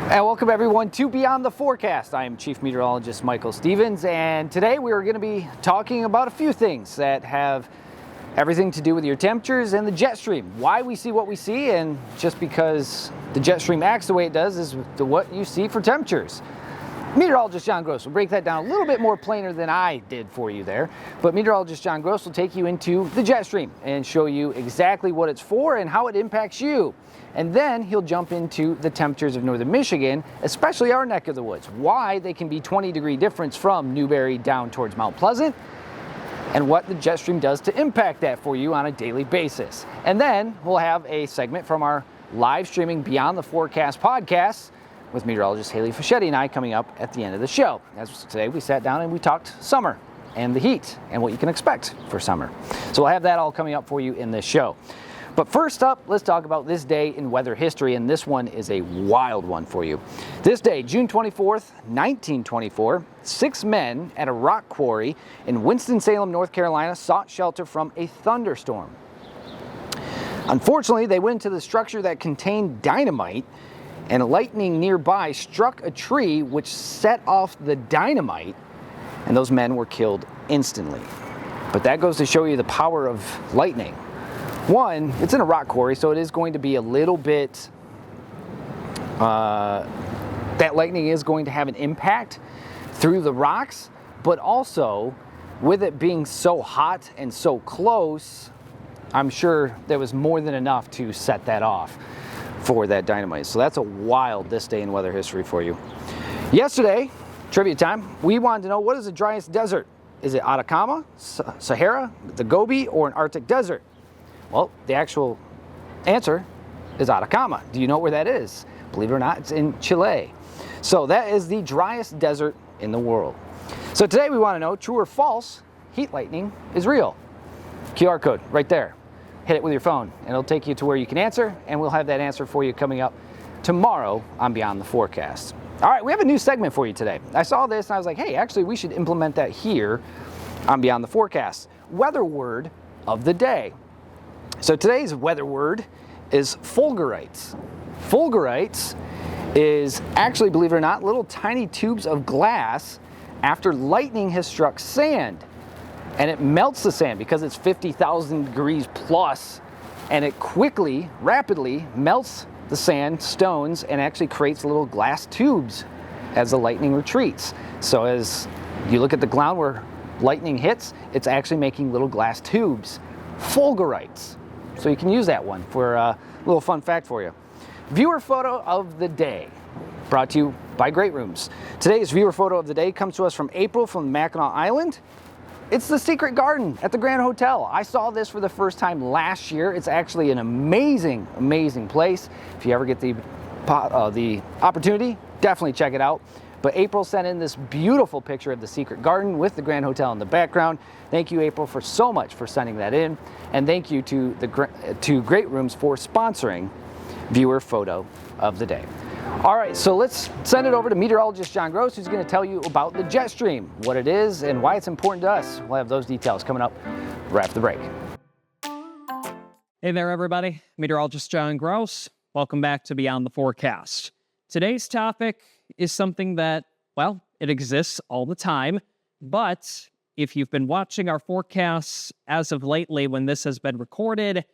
And welcome everyone to Beyond the Forecast. I am Chief Meteorologist Michael Stevens, and today we are going to be talking about a few things that have everything to do with your temperatures and the jet stream. Why we see what we see, and just because the jet stream acts the way it does is what you see for temperatures. Meteorologist John Gross will break that down a little bit more plainer than I did for you there, but Meteorologist John Gross will take you into the jet stream and show you exactly what it's for and how it impacts you. And then he'll jump into the temperatures of northern Michigan, especially our neck of the woods, why they can be 20-degree difference from Newberry down towards Mount Pleasant, and what the jet stream does to impact that for you on a daily basis. And then we'll have a segment from our live streaming Beyond the Forecast podcast with meteorologist Haley Fischetti and I coming up at the end of the show. As today we sat down and we talked summer and the heat and what you can expect for summer. So we'll have that all coming up for you in this show. But first up, let's talk about this day in weather history, and this one is a wild one for you. This day, June 24th, 1924, 6 men at a rock quarry in Winston-Salem, North Carolina, sought shelter from a thunderstorm. Unfortunately, they went into the structure that contained dynamite, and lightning nearby struck a tree which set off the dynamite, and those men were killed instantly. But that goes to show you the power of lightning. One, it's in a rock quarry, so it is going to be a little bit, that lightning is going to have an impact through the rocks, but also with it being so hot and so close, I'm sure there was more than enough to set that off for that dynamite. So that's a wild this day in weather history for you. Yesterday, trivia time, we wanted to know, what is the driest desert? Is it Atacama, Sahara, the Gobi, or an Arctic desert? Well, the actual answer is Atacama. Do you know where that is? Believe it or not, it's in Chile. So that is the driest desert in the world. So today we want to know, true or false, heat lightning is real. QR code right there. Hit it with your phone and it'll take you to where you can answer, and we'll have that answer for you coming up tomorrow on Beyond the Forecast. All right, we have a new segment for you today. I saw this and I was like, hey, actually we should implement that here on Beyond the Forecast. Weather word of the day. So today's weather word is fulgurites. Fulgurites is actually, believe it or not, little tiny tubes of glass after lightning has struck sand. And it melts the sand because it's 50,000 degrees plus, and it quickly, rapidly melts the sand, stones, and actually creates little glass tubes as the lightning retreats. So as you look at the ground where lightning hits, it's actually making little glass tubes. Fulgurites. So you can use that one for a little fun fact for you. Viewer photo of the day, brought to you by Great Rooms. Today's viewer photo of the day comes to us from April from Mackinac Island. It's the Secret Garden at the Grand Hotel. I saw this for the first time last year. It's actually an amazing, amazing place. If you ever get the opportunity, definitely check it out. But April sent in this beautiful picture of the Secret Garden with the Grand Hotel in the background. Thank you, April, for so much for sending that in. And thank you to Great Rooms for sponsoring viewer photo of the day. All right, so let's send it over to meteorologist John Gross, who's going to tell you about the jet stream, what it is, and why it's important to us. We'll have those details coming up right after the break. Hey there, everybody. Meteorologist John Gross. Welcome back to Beyond the Forecast. Today's topic is something that, well, it exists all the time, but if you've been watching our forecasts as of lately when this has been recorded,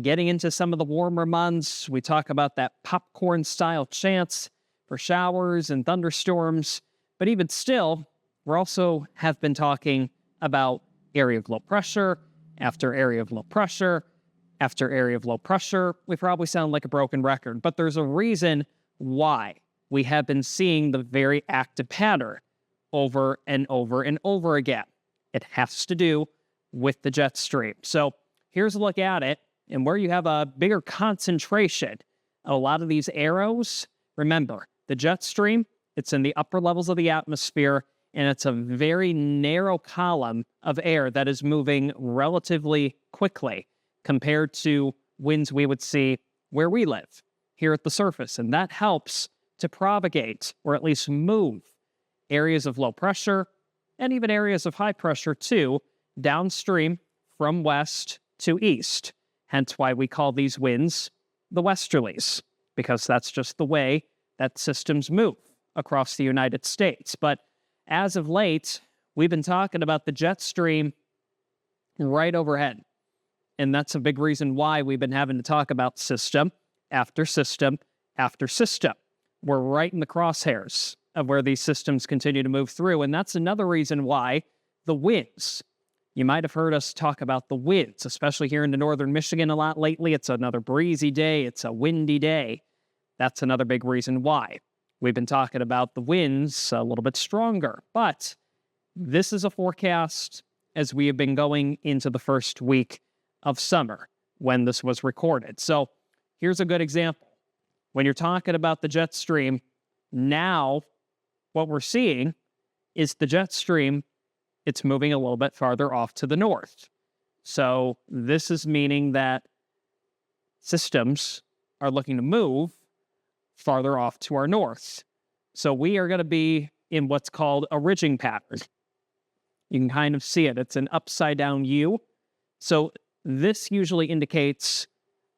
getting into some of the warmer months, we talk about that popcorn-style chance for showers and thunderstorms, but even still, we also have been talking about area of low pressure after area of low pressure after area of low pressure. We probably sound like a broken record, but there's a reason why we have been seeing the very active pattern over and over and over again. It has to do with the jet stream. So here's a look at it, and where you have a bigger concentration of a lot of these arrows. Remember, the jet stream, it's in the upper levels of the atmosphere, and it's a very narrow column of air that is moving relatively quickly compared to winds we would see where we live, here at the surface. And that helps to propagate, or at least move, areas of low pressure and even areas of high pressure too, downstream from west to east. Hence why we call these winds the westerlies, because that's just the way that systems move across the United States. But as of late, we've been talking about the jet stream right overhead. And that's a big reason why we've been having to talk about system after system after system. We're right in the crosshairs of where these systems continue to move through. And that's another reason why the winds. You might have heard us talk about the winds, especially here into northern Michigan a lot lately. It's another breezy day. It's a windy day. That's another big reason why. We've been talking about the winds a little bit stronger. But this is a forecast as we have been going into the first week of summer when this was recorded. So here's a good example. When you're talking about the jet stream, now what we're seeing is the jet stream, it's moving a little bit farther off to the north. So this is meaning that systems are looking to move farther off to our north. So we are going to be in what's called a ridging pattern. You can kind of see it. It's an upside down U. So this usually indicates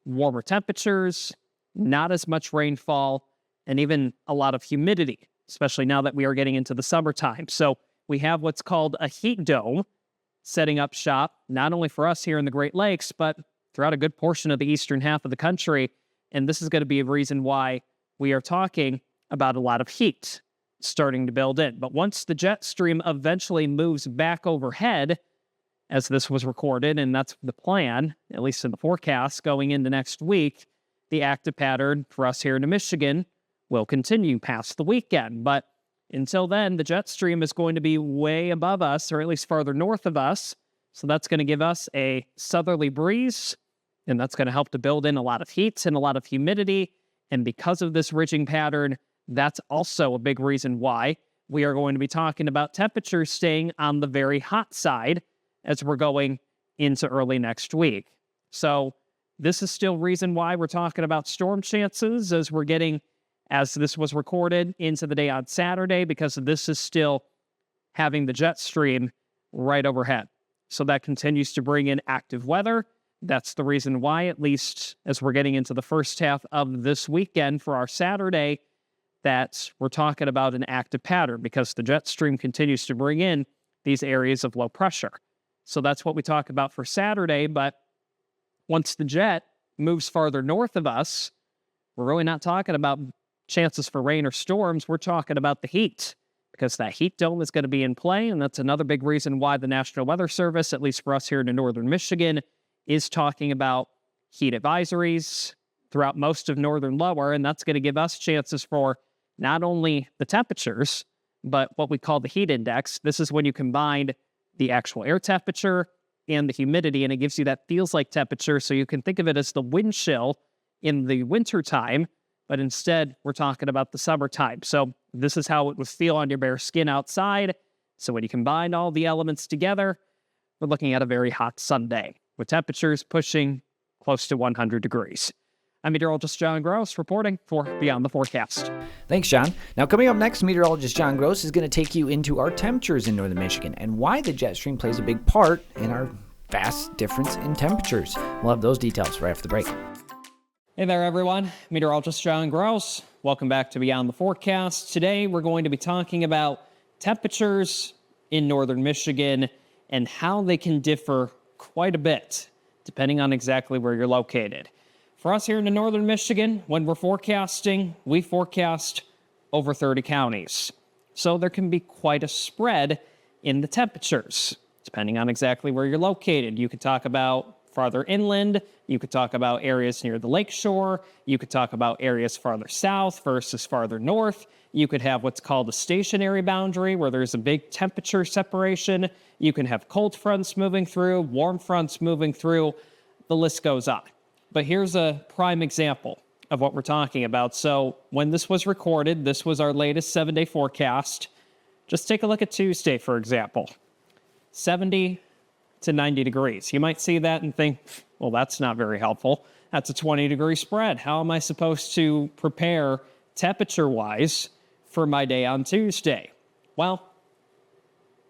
warmer temperatures, not as much rainfall, and even a lot of humidity, especially now that we are getting into the summertime. So we have what's called a heat dome setting up shop, not only for us here in the Great Lakes, but throughout a good portion of the eastern half of the country. And this is going to be a reason why we are talking about a lot of heat starting to build in. But once the jet stream eventually moves back overhead, as this was recorded, and that's the plan, at least in the forecast, going into next week, the active pattern for us here in Michigan will continue past the weekend. But until then, the jet stream is going to be way above us, or at least farther north of us. So that's going to give us a southerly breeze, and that's going to help to build in a lot of heat and a lot of humidity. And because of this ridging pattern, that's also a big reason why we are going to be talking about temperatures staying on the very hot side as we're going into early next week. So this is still reason why we're talking about storm chances as we're getting, as this was recorded, into the day on Saturday, because this is still having the jet stream right overhead. So that continues to bring in active weather. That's the reason why, at least as we're getting into the first half of this weekend for our Saturday, that we're talking about an active pattern, because the jet stream continues to bring in these areas of low pressure. So that's what we talk about for Saturday. But once the jet moves farther north of us, we're really not talking about chances for rain or storms. We're talking about the heat, because that heat dome is going to be in play. And that's another big reason why the National Weather Service, at least for us here in northern Michigan, is talking about heat advisories throughout most of northern lower. And that's going to give us chances for not only the temperatures, but what we call the heat index. This is when you combine the actual air temperature and the humidity, and it gives you that feels like temperature. So you can think of it as the wind chill in the wintertime, but instead we're talking about the summertime. So this is how it would feel on your bare skin outside. So when you combine all the elements together, we're looking at a very hot Sunday with temperatures pushing close to 100 degrees. I'm meteorologist John Gross reporting for Beyond the Forecast. Thanks, John. Now, coming up next, meteorologist John Gross is going to take you into our temperatures in northern Michigan and why the jet stream plays a big part in our vast difference in temperatures. We'll have those details right after the break. Hey there, everyone. Meteorologist John Gross. Welcome back to Beyond the Forecast. Today, we're going to be talking about temperatures in northern Michigan and how they can differ quite a bit depending on exactly where you're located. For us here in northern Michigan, when we're forecasting, we forecast over 30 counties. So there can be quite a spread in the temperatures, depending on exactly where you're located. You could talk about farther inland, you could talk about areas near the lakeshore, you could talk about areas farther south versus farther north. You could have what's called a stationary boundary, where there's a big temperature separation. You can have cold fronts moving through, warm fronts moving through. The list goes on. But here's a prime example of what we're talking about. So when this was recorded, this was our latest 7-day forecast. Just take a look at Tuesday, for example. 70 to 90 degrees. You might see that and think, well, that's not very helpful. That's a 20-degree spread. How am I supposed to prepare temperature-wise for my day on Tuesday? Well,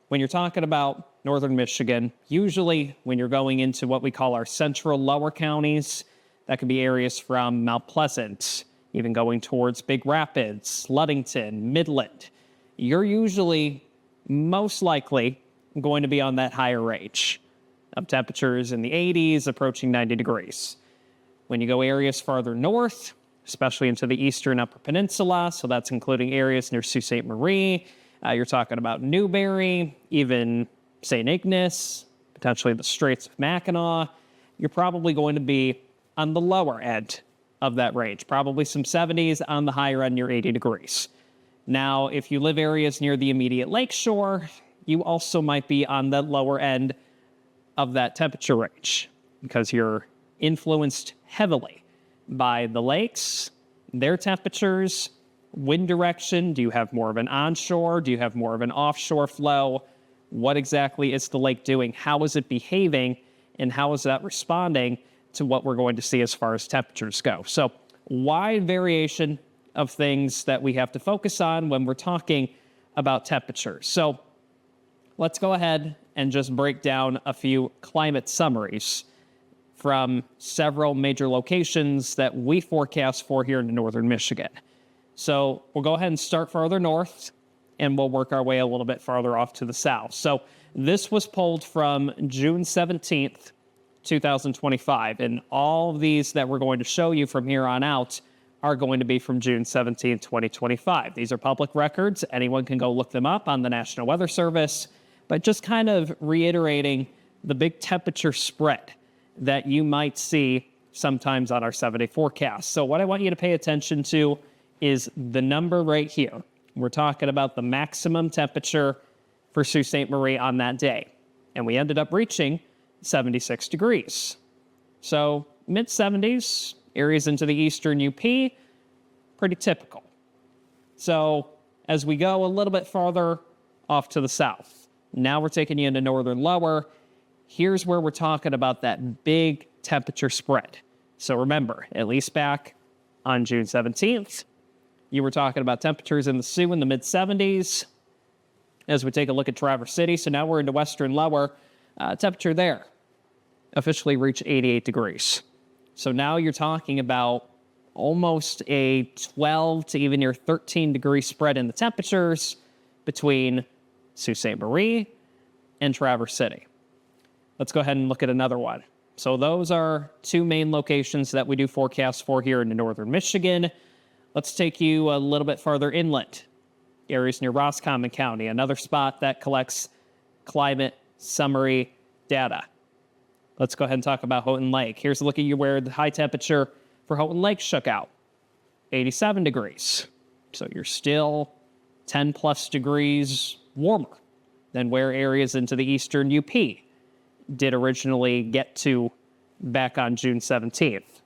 when you're talking about northern Michigan, usually when you're going into what we call our central lower counties, that could be areas from Mount Pleasant even going towards Big Rapids, Ludington, Midland, you're usually most likely going to be on that higher range of temperatures in the 80s, approaching 90 degrees. When you go areas farther north, especially into the eastern Upper Peninsula, so that's including areas near Sault Ste. Marie, you're talking about Newberry, even St. Ignace, potentially the Straits of Mackinac, you're probably going to be on the lower end of that range, probably some 70s, on the higher end near 80 degrees. Now, if you live areas near the immediate lakeshore, you also might be on the lower end of that temperature range because you're influenced heavily by the lakes, their temperatures, wind direction. Do you have more of an onshore? Do you have more of an offshore flow? What exactly is the lake doing? How is it behaving? And how is that responding to what we're going to see as far as temperatures go? So, wide variation of things that we have to focus on when we're talking about temperatures. So, let's go ahead and just break down a few climate summaries from several major locations that we forecast for here in northern Michigan. So we'll go ahead and start farther north, and we'll work our way a little bit farther off to the south. So this was pulled from June 17th, 2025, and all of these that we're going to show you from here on out are going to be from June 17th, 2025. These are public records. Anyone can go look them up on the National Weather Service, but just kind of reiterating the big temperature spread that you might see sometimes on our 7-day forecast. So what I want you to pay attention to is the number right here. We're talking about the maximum temperature for Sault Ste. Marie on that day. And we ended up reaching 76 degrees. So mid-70s, areas into the eastern UP, pretty typical. So as we go a little bit farther off to the south, now we're taking you into northern lower. Here's where we're talking about that big temperature spread. So remember, at least back on June 17th, you were talking about temperatures in the Sioux in the mid-70s. As we take a look at Traverse City, so now we're into western lower, temperature there officially reached 88 degrees. So now you're talking about almost a 12 to even near 13 degree spread in the temperatures between Sault Ste. Marie and Traverse City. Let's go ahead and look at another one. So those are two main locations that we do forecasts for here in northern Michigan. Let's take you a little bit farther inland. Areas near Roscommon County, another spot that collects climate summary data. Let's go ahead and talk about Houghton Lake. Here's a look at where the high temperature for Houghton Lake shook out. 87 degrees. So you're still 10 plus degrees warmer than where areas into the eastern UP did originally get to back on June 17th.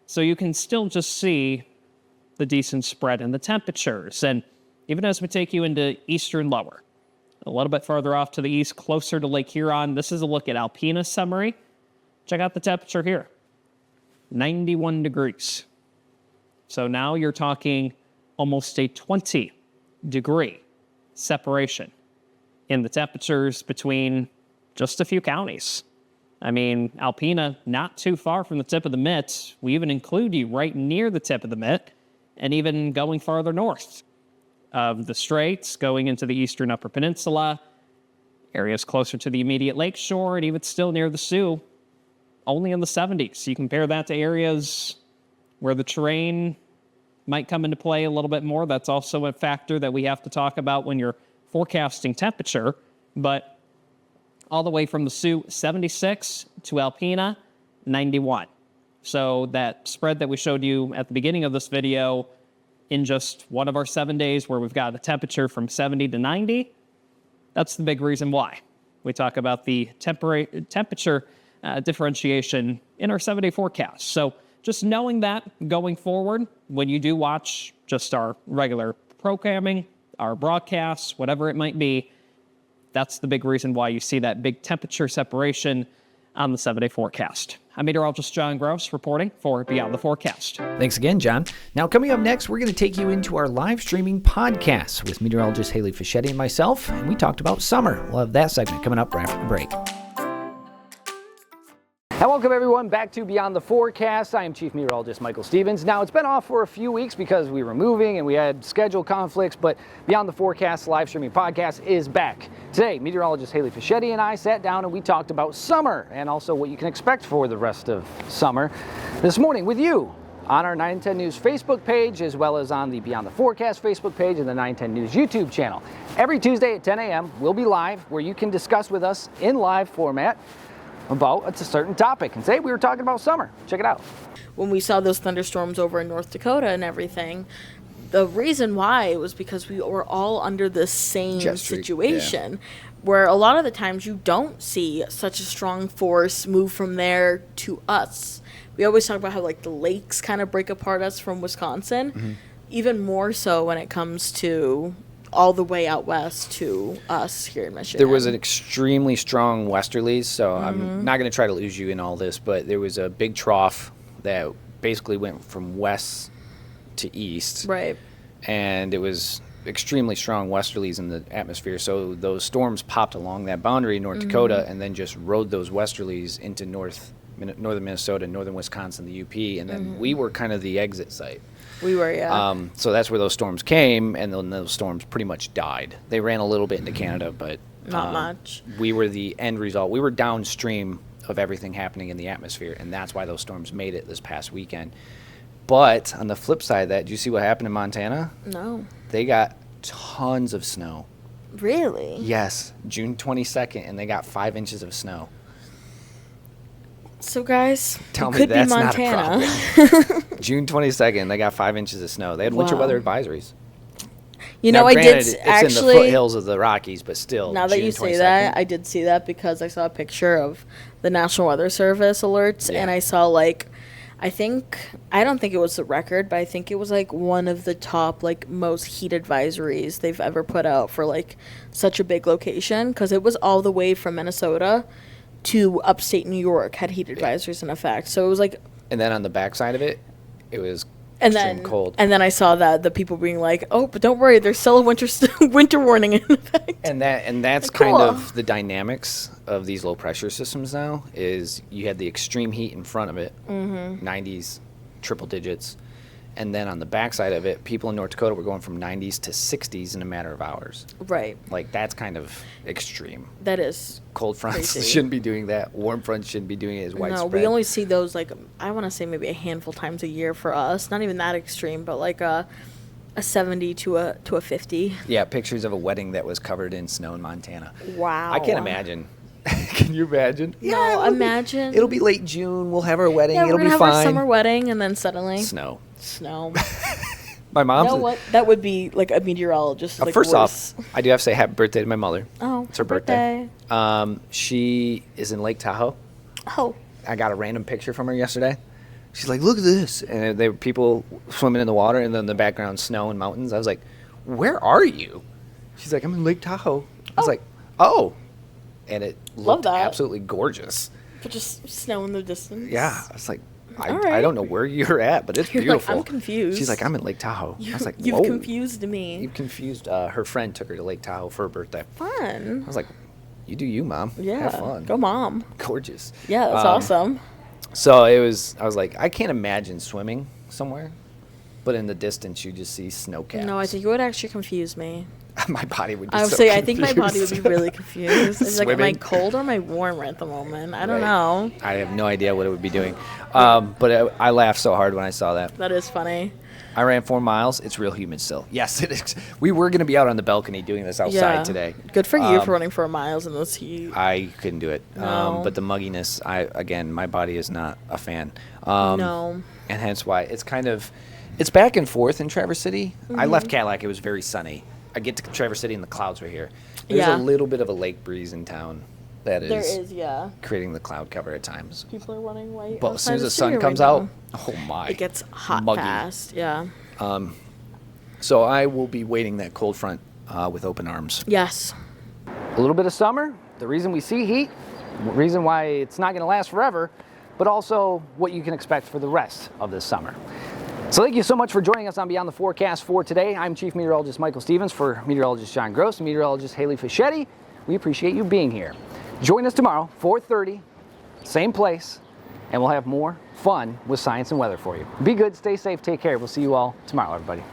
So you can still just see the decent spread in the temperatures. And even as we take you into eastern lower, a little bit farther off to the east, closer to Lake Huron, this is a look at Alpena summary. Check out the temperature here, 91 degrees. So now you're talking almost a 20 degree separation in the temperatures between just a few counties. I mean, Alpena, not too far from the tip of the mitt. We even include you right near the tip of the mitt, and even going farther north of the Straits, going into the eastern Upper Peninsula, areas closer to the immediate lakeshore, and even still near the Sioux, only in the 70s. You compare that to areas where the terrain might come into play a little bit more. That's also a factor that we have to talk about when you're forecasting temperature. But all the way from the Sioux, 76, to Alpena, 91. So that spread that we showed you at the beginning of this video, in just one of our 7 days where we've got a temperature from 70 to 90, that's the big reason why. We talk about the temperature differentiation in our 7-day forecast. So just knowing that going forward, when you do watch just our regular programming, our broadcasts, whatever it might be, that's the big reason why you see that big temperature separation on the 7-day forecast. I'm meteorologist John Gross reporting for Beyond the Forecast. Thanks again, John. Now, coming up next, we're going to take you into our live streaming podcast with meteorologist Haley Fischetti and myself, and we talked about summer. We'll have that segment coming up right after the break. And welcome everyone back to Beyond the Forecast. I am Chief Meteorologist Michael Stevens. Now it's been off for a few weeks because we were moving and we had schedule conflicts, but Beyond the Forecast live streaming podcast is back. Today, meteorologist Haley Fischetti and I sat down and we talked about summer and also what you can expect for the rest of summer this morning with you on our 910 News Facebook page, as well as on the Beyond the Forecast Facebook page and the 910 News YouTube channel. Every Tuesday at 10 a.m. we'll be live where you can discuss with us in live format about a certain topic. And today we were talking about summer. Check it out. When we saw those thunderstorms over in North Dakota and everything, the reason why was because we were all under the same Jet streak, situation where a lot of the times you don't see such a strong force move from there to us. We always talk about how like the lakes kind of break apart us from Wisconsin, even more so when it comes to all the way out west to us here in Michigan. There was an extremely strong westerlies, so I'm not going to try to lose you in all this, but there was a big trough that basically went from west to east. Right. And it was extremely strong westerlies in the atmosphere, so those storms popped along that boundary in North Dakota and then just rode those westerlies into northern Minnesota, northern Wisconsin, the UP, and then we were kind of the exit site. We were, yeah. So that's where those storms came, and then those storms pretty much died. They ran a little bit into Canada, but Not much. We were the end result. We were downstream of everything happening in the atmosphere, and that's why those storms made it this past weekend. But on the flip side of that, did you see what happened in Montana? No. They got tons of snow. Really? Yes, June 22nd, and they got 5 inches of snow. So, guys, Tell it me could that's be not a Montana. June 22nd, they got 5 inches of snow. They had winter Wow. weather advisories. You Now, know, I granted, did it's in the actually. foothills of the Rockies, but still. Now that June you say 22nd. that, I did see that because I saw a picture of the National Weather Service alerts, Yeah. and I saw I don't think it was the record, but I think it was like one of the top most heat advisories they've ever put out for such a big location, because it was all the way from Minnesota to upstate New York had heat advisories in effect. So it was And then on the backside of it, it was and extreme then cold. and then I saw that the people being like, "Oh, but don't worry, there's still a winter warning in effect." And that's Cool. kind of the dynamics of these low pressure systems now. Is you had the extreme heat in front of it, 90s, triple digits, and then on the backside of it, people in North Dakota were going from 90s to 60s in a matter of hours. Right. That's kind of extreme. That is. Cold fronts Crazy. shouldn't be doing that. Warm fronts shouldn't be doing it as widespread. No, we only see those I want to say maybe a handful times a year for us. Not even that extreme, but a 70 to a 50. Yeah, pictures of a wedding that was covered in snow in Montana. Wow. I can't imagine. Can you imagine? No, imagine. It'll be late June. We'll have our wedding. Yeah, It'll we're gonna be have fine. our summer wedding, and then suddenly Snow. snow. My You mom's. know what? That would be a meteorologist. First worse. off, I do have to say happy birthday to my mother. Oh, It's her birthday. She is in Lake Tahoe. Oh, I got a random picture from her yesterday. She's like, "Look at this!" And there were people swimming in the water, and then in the background, snow and mountains. I was like, "Where are you?" She's like, "I'm in Lake Tahoe." I was like, "Oh," and it looked that. absolutely gorgeous. but just snow in the distance. Yeah, I was like, I right. don't know where you're at, but it's You're like, beautiful. "I'm confused." She's like, "I'm in Lake Tahoe." I was like, You've "Whoa." confused me. You've confused. Her friend took her to Lake Tahoe for her birthday. Fun. I was like, "You do you, Mom. Yeah. Have fun. Go, Mom. Gorgeous." Yeah, that's awesome. So I was like, I can't imagine swimming somewhere, but in the distance you just see snow caps. No, I think it would actually confuse me. my body would be I would so say I think my body would be confused. really confused. It's am I Swimming. cold or am I warmer at the moment? I don't Right. know. I have no idea what it would be doing. But I laughed so hard when I saw that. That is funny. I ran 4 miles. It's real humid still. Yes, it is. We were going to be out on the balcony doing this outside today. Good for you for running 4 miles in this heat. I couldn't do it. No. But the mugginess, my body is not a fan. No. And hence why it's back and forth in Traverse City. I Mm-hmm. left Cadillac. It was very sunny. I get to Traverse City and the clouds are here. There's Yeah. a little bit of a lake breeze in town that There is is, yeah. creating the cloud cover at times. People are running white. But as soon as outside the studio sun comes right out, now. oh my. It gets hot muggy. fast. Yeah. So I will be waiting that cold front with open arms. Yes. A little bit of summer, the reason we see heat, the reason why it's not going to last forever, but also what you can expect for the rest of this summer. So thank you so much for joining us on Beyond the Forecast for today. I'm Chief Meteorologist Michael Stevens for Meteorologist John Gross and Meteorologist Haley Fischetti. We appreciate you being here. Join us tomorrow, 4:30, same place, and we'll have more fun with science and weather for you. Be good, stay safe, take care. We'll see you all tomorrow, everybody.